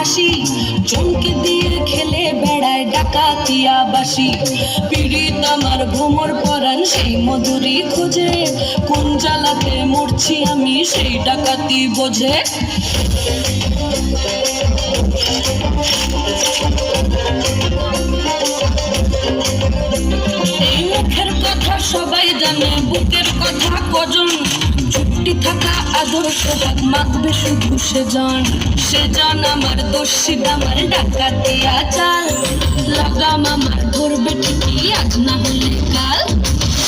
হাসি, চমকে দিয়ে খেলে বেড়ায় ডাকাতিয়া বাসি। পীড়িত আমার ভ্রমর পরাণ সেই মধুরী খোঁজে, কোন জ্বালাতে মরছি আমি সেই ডাকাতি বোঝে। এই মুখের কথা সবাই জানে, বুকের কথা কজন, চুপটি থাকা আদর্শ হাত মাখবে শুধু সেজন আমার দোষী আমার ডাকাতিয়া চাল। লাগাম আমার ধরবে ঠিকই আজ না হলে কাল।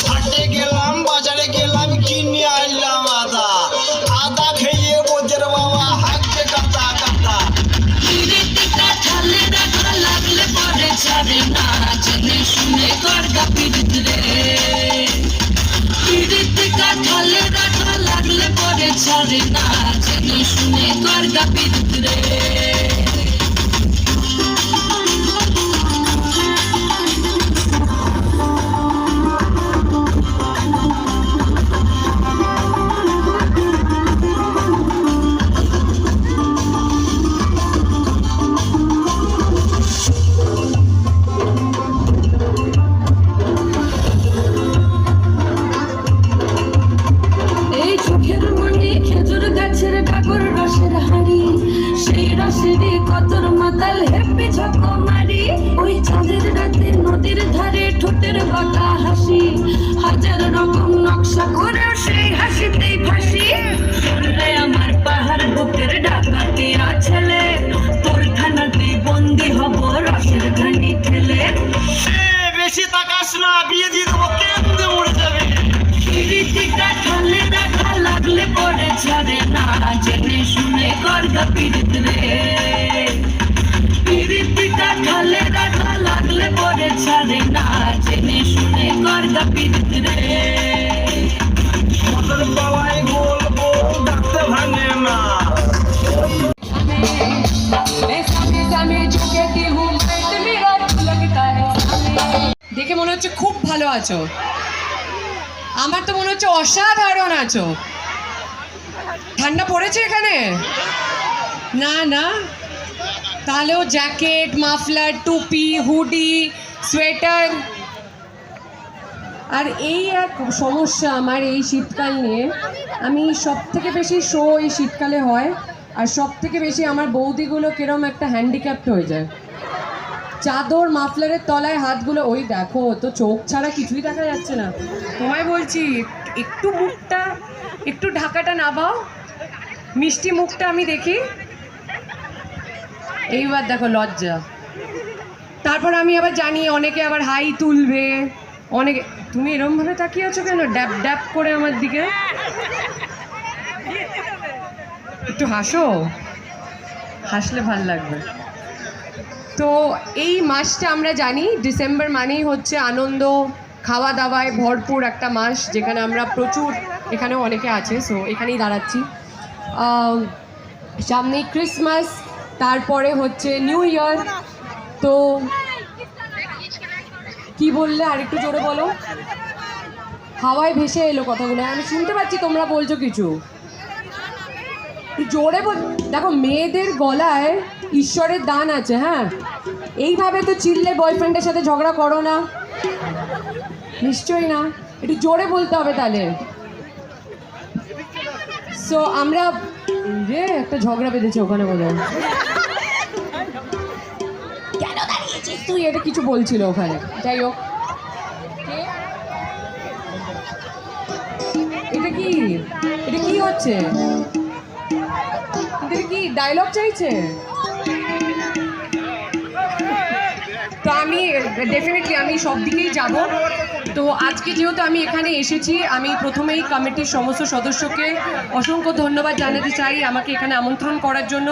হাটে গেলাম বাজারে গেলাম কিনে আনলাম আদা, আদা খেয়ে বোঝের বাবা হাঁকছে কাটা কাটা। পিড়িতিটা ঠালে রাখা লাগলে পরে ছাড়ে না, জেনে শুনে করগা পিড়িত রে। পিড়িতিটা ঠালে রাখা লাগলে পরে ছাড়ে না, জেনে শুনে করগা পিড়িত রে। কতর মাতাল হেপি ঝকো মারি, ওই চাঁদের রাতে নদীর ধারে ঠোঁটের বাঁকা হাসি, হাজার রকম নকশা করেও সেই হাসিতেই ফাঁসি। শুনলে আমার পাহাড় বুকের ডাকাতিয়া ছেলে, তোর থানাতেই বন্দি হব রসের ঘানি খেলে। বেশি তাকাস না, বিয়ে দিয়ে দেবো কেমনে মরে যাবে। পিড়িতিটা ঠালে রাখা লাগলে পরে ছাড়ে না, জেনে শুনে করগা পিড়িত রে। পিড়িতিটা ঠালে রাখা লাগলে পরে ছাড়ে না, জেনে শুনে করগা পিড়িত রে। মদর বাবাই গোল গোল ডাকতে ভাঙে না। দেখে মনে হচ্ছে খুব ভালো আছো, আমার তো মনে হচ্ছে অসাধারণ আছো। ঠান্ডা পড়েছে এখানে? না না, তাহলেও জ্যাকেট, মাফলার, টুপি, হুডি, সোয়েটার। আর এই এক সমস্যা আমার এই শীতকাল নিয়ে, আমি সব থেকে বেশি শো এই শীতকালে হয়, আর সব থেকে বেশি আমার বৌদিগুলো কিরম একটা হ্যান্ডিক্যাপ্ট হয়ে যায়। চাদর মাফলারের তলায় হাতগুলো, ওই দেখো তো চোখ ছাড়া কিছুই দেখা যাচ্ছে না। তোমায় বলছি একটু মুখটা, একটু ঢাকাটা নামাও, মিষ্টি মুখটা আমি দেখি। এইবার দেখো লজ্জা। তারপর আমি আবার জানি অনেকে আবার হাই তুলবে, অনেকে। তুমি এরমভাবে তাকিয়ে আছো কেন ড্যাপ ড্যাপ করে আমার দিকে? একটু হাসো, হাসলে ভাল লাগবে। তো এই মাসটা আমরা জানি ডিসেম্বর মানেই হচ্ছে আনন্দ, খাওয়া দাওয়ায় ভরপুর একটা মাস, যেখানে আমরা প্রচুর, এখানেও অনেকে আছে, সো এখানেই দাঁড়াচ্ছি। সামনেই ক্রিসমাস, তারপরে হচ্ছে নিউ ইয়ার। তো কি বললে আরেকটু জোরে বলো। হাওয়ায় ভেসে এলো কথাগুলো, আমি শুনতে পাচ্ছি তোমরা বলছো কিছু, জোরে বল। দেখো মেয়েদের গলায় ঈশ্বরের দান আছে, হ্যাঁ, এইভাবে তো চিল্লে বয়ফ্রেন্ডের সাথে ঝগড়া করো না, নিশ্চয়ই না, একটু জোরে বলতে হবে তাহলে। সো আমরা রে একটা ঝগড়া বেঁধেছে ওখানে বলে, কেন দাঁড়িয়েছিস তুই, এটা কিছু বলছিল ওখানে। যাই হোক, এটা কি, এটা কি হচ্ছে, এটা কি ডায়লগ চাইছে? তো আমি ডেফিনেটলি আমি সব দিকেই যাব। তো আজকে যেহেতু আমি এখানে এসেছি, আমি প্রথমেই কমিটির সমস্ত সদস্যকে অসংখ্য ধন্যবাদ জানাতে চাই আমাকে এখানে আমন্ত্রণ করার জন্য।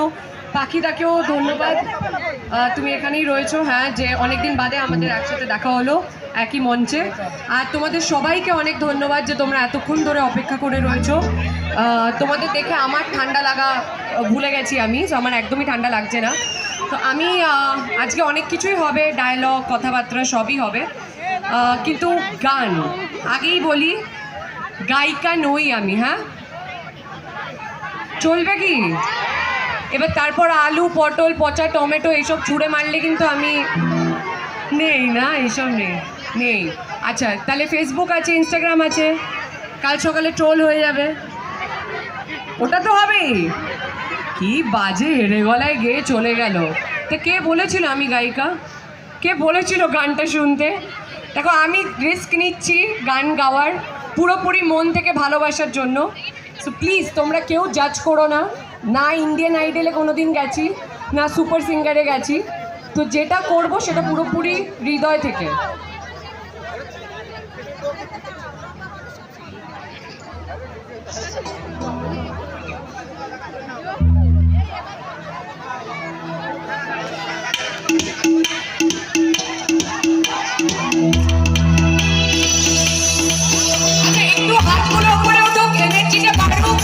পাখিদাকেও ধন্যবাদ, তুমি এখানেই রয়েছো, হ্যাঁ, যে অনেকদিন বাদে আমাদের একসাথে দেখা হলো একই মঞ্চে। আর তোমাদের সবাইকে অনেক ধন্যবাদ যে তোমরা এতক্ষণ ধরে অপেক্ষা করে রয়েছো। তোমাদের দেখে আমার ঠান্ডা লাগা ভুলে গেছি আমি, তো আমার একদমই ঠান্ডা লাগছে না। তো আমি আজকে অনেক কিছুই হবে, ডায়লগ, কথাবার্তা সবই হবে, কিন্তু গান আগেই বলি, গায়িকা নই আমি, হ্যাঁ, চলবে কি? এবার তারপর আলু পটল পচা টমেটো এইসব ছুঁড়ে মারলে কিন্তু আমি নেই না, এইসব নেই নেই। আচ্ছা তাহলে ফেসবুক আছে, ইনস্টাগ্রাম আছে, কাল সকালে ট্রোল হয়ে যাবে, ওটা তো হবেই। কি বাজে হেরে গলায় গেয়ে চলে গেল। তো কে বলেছিল আমি গায়িকা? কে বলেছিল গানটা শুনতে? দেখো আমি রিস্ক নিচ্ছি গান গাওয়ার পুরোপুরি মন থেকে ভালোবাসার জন্য। সো প্লিজ তোমরা কেউ জাজ করো না। না ইন্ডিয়ান আইডলে কোনো দিন গেছি, না সুপার সিঙ্গারে গেছি। তো যেটা করব সেটা পুরোপুরি হৃদয় থেকে। একটু হাতগুলো উপরে উঠুক, এনার্জিটা বাড়ুক।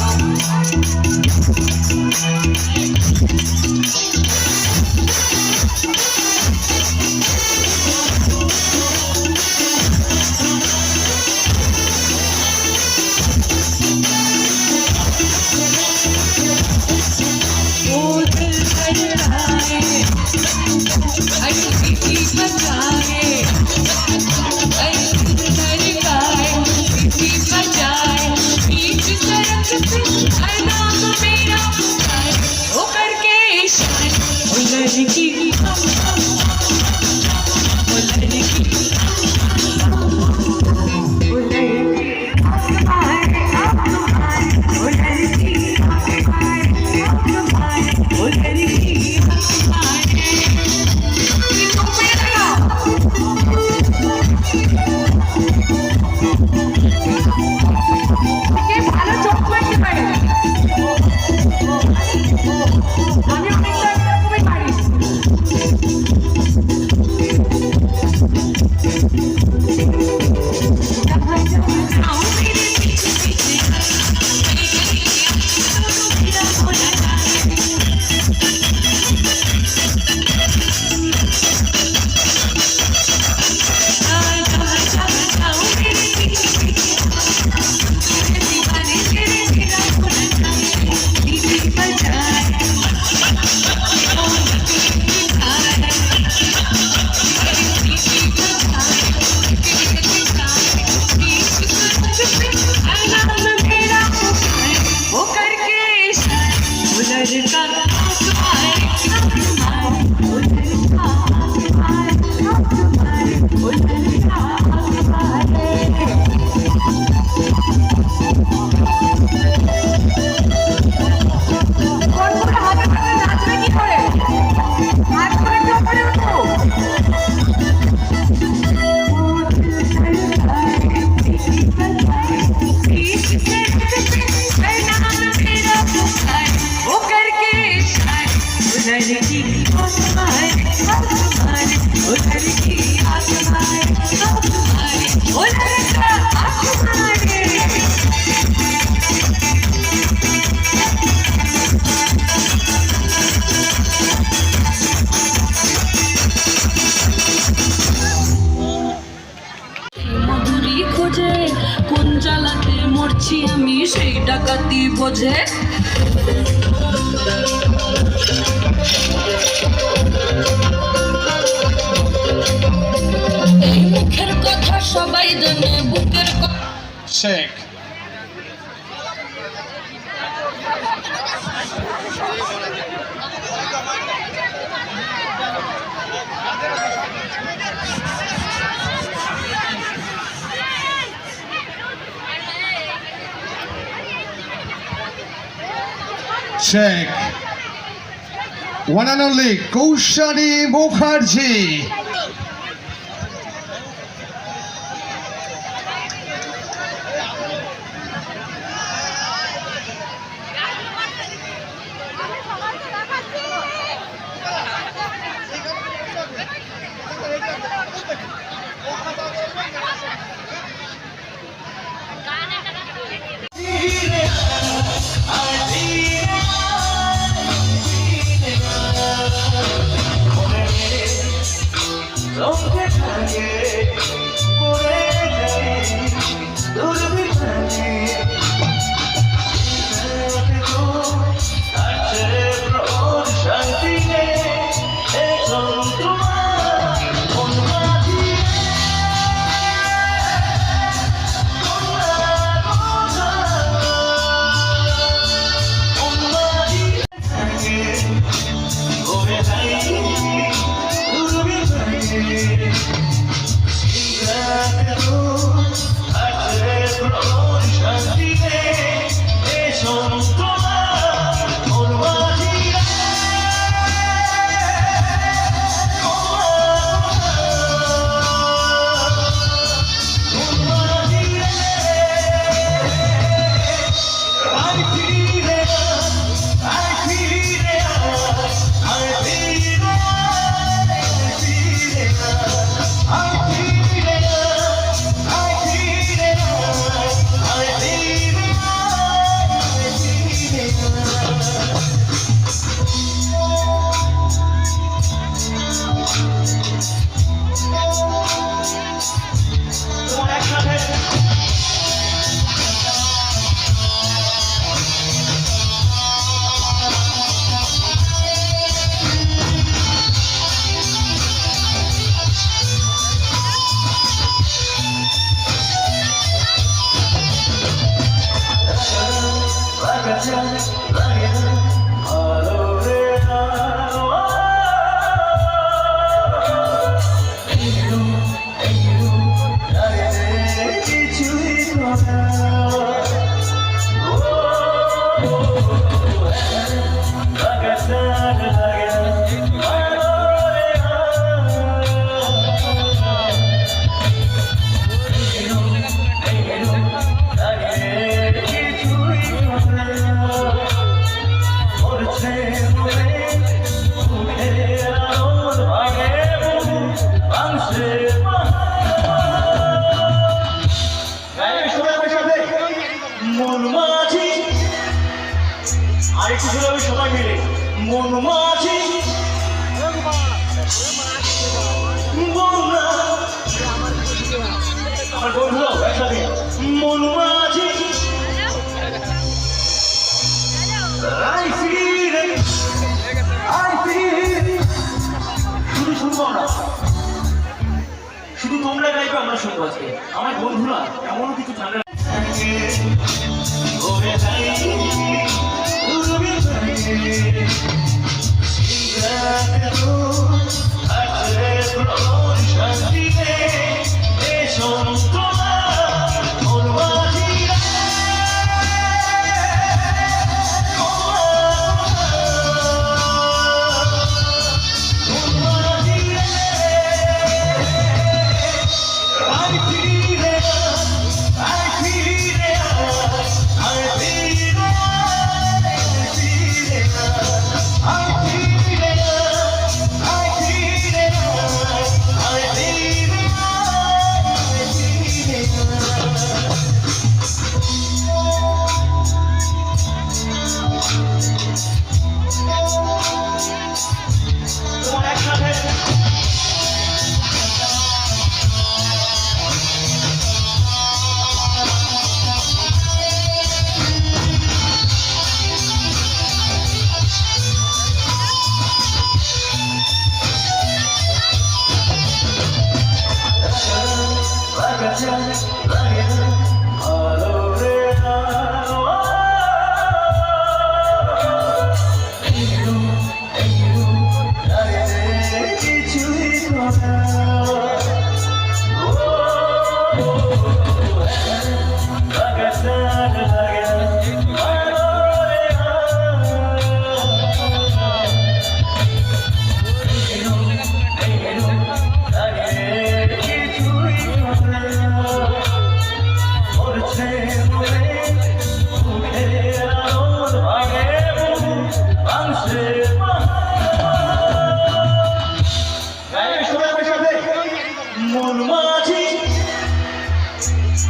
কোন জ্বালাতে মরছি আমি সেই ডাকাতি বোঝে। এই মুখের কথা সবাই জানে, বুকের কথা Sheikh Check. One and only Kaushali Mukherjee. আর একটু ছিল সবাই মিলে মন মাঝি আমার বন্ধুরাও একসাথে মন মাঝি শুধু শুনবো আমরা, শুধু তোমরা গাইবে আমরা শুনবো আজকে। আমার বন্ধুরা এমনও কিছু ঠান্ডা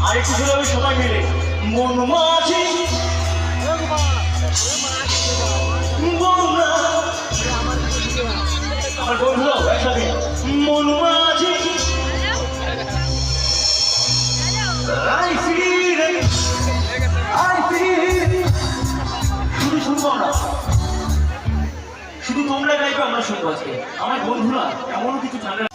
আরেকটু ছিল সবাই মিলে মন মাঝি আমার বন্ধুরাও একসাথে মন মাঝি শুধু শুনবো আমরা, শুধু তোমরা গাইবে আমরা শুনবো আজকে। আমার বন্ধুরা এমনও কিছু ঠান্ডা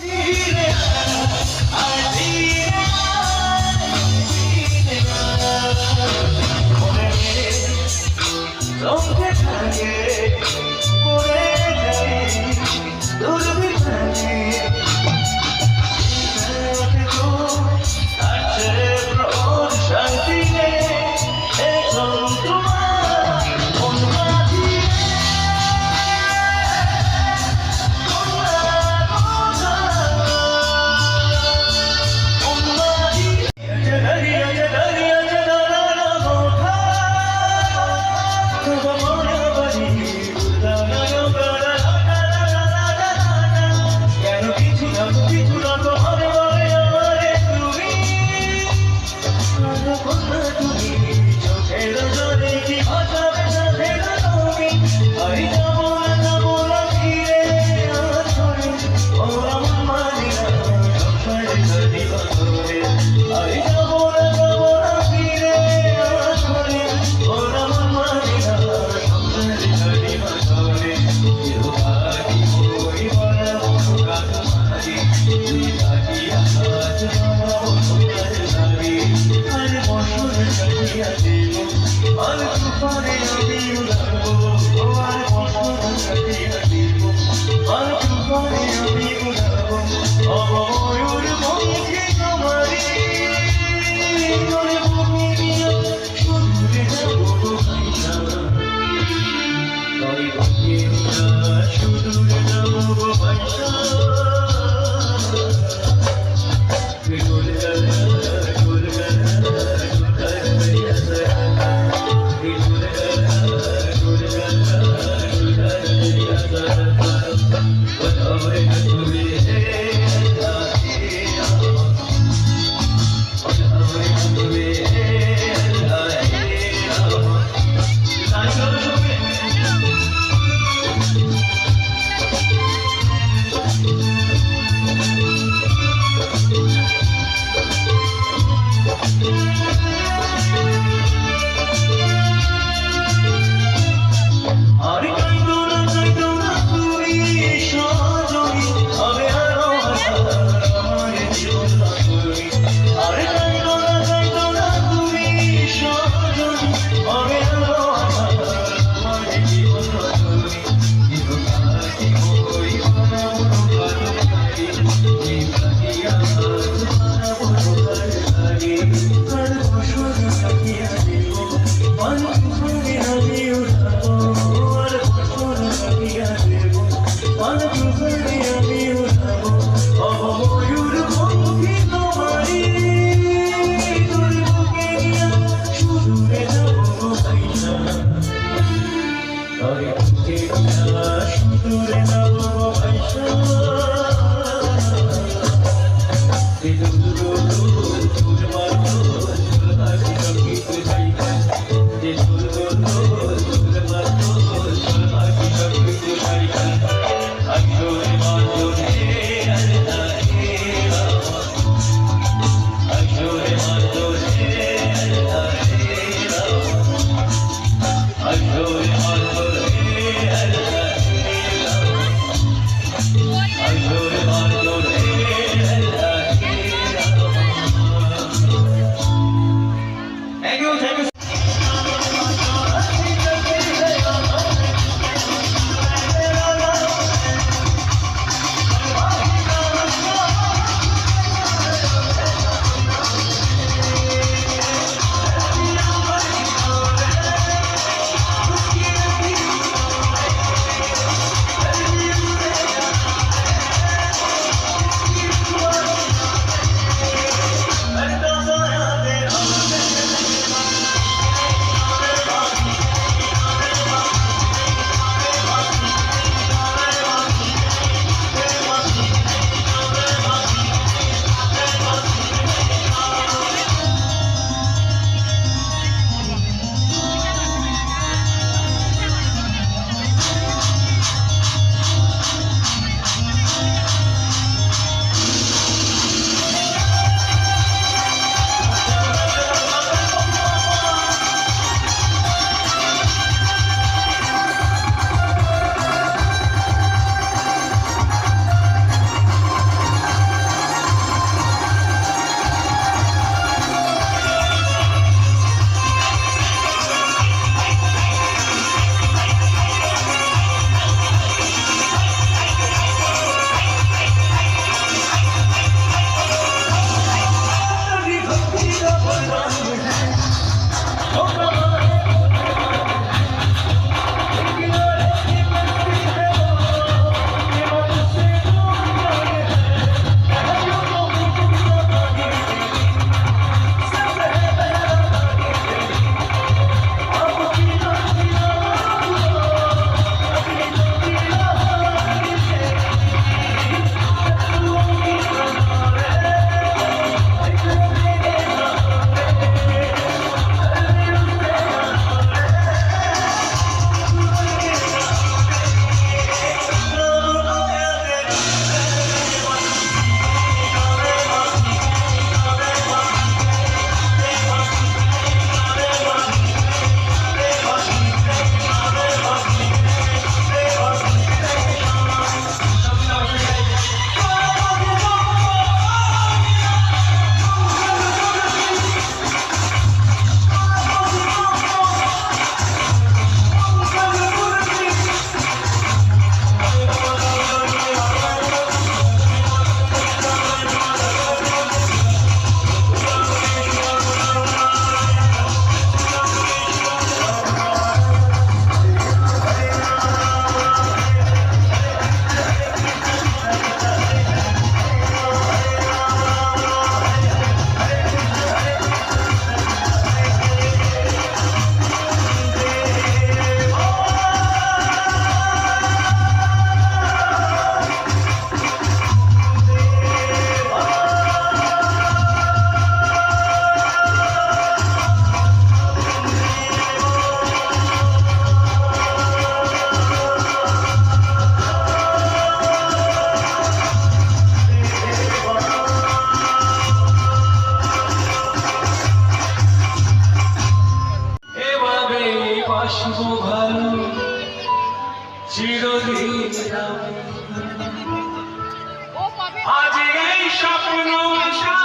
আজ এই স্বপ্ন আশা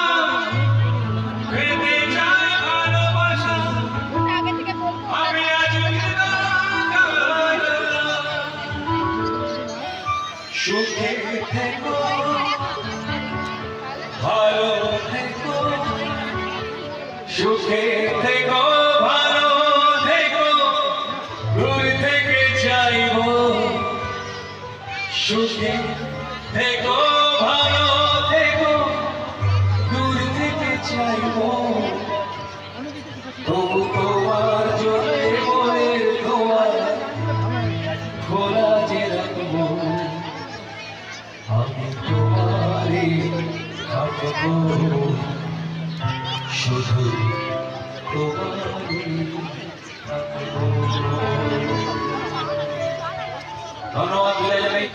পেতে চাই ভালোবাসা আমি আজ সুখে থেকো ভালো থেকো সুখে থেকো ভালো থেকো দূর থেকে চাইবো সুখে থেকো ভালো থেকো দূর থেকে চাইবো তবু তোমার জন্য মনের দোয়া শুধু তোমারই থাকবো। ধন্যবাদ, বিদায় জানাই।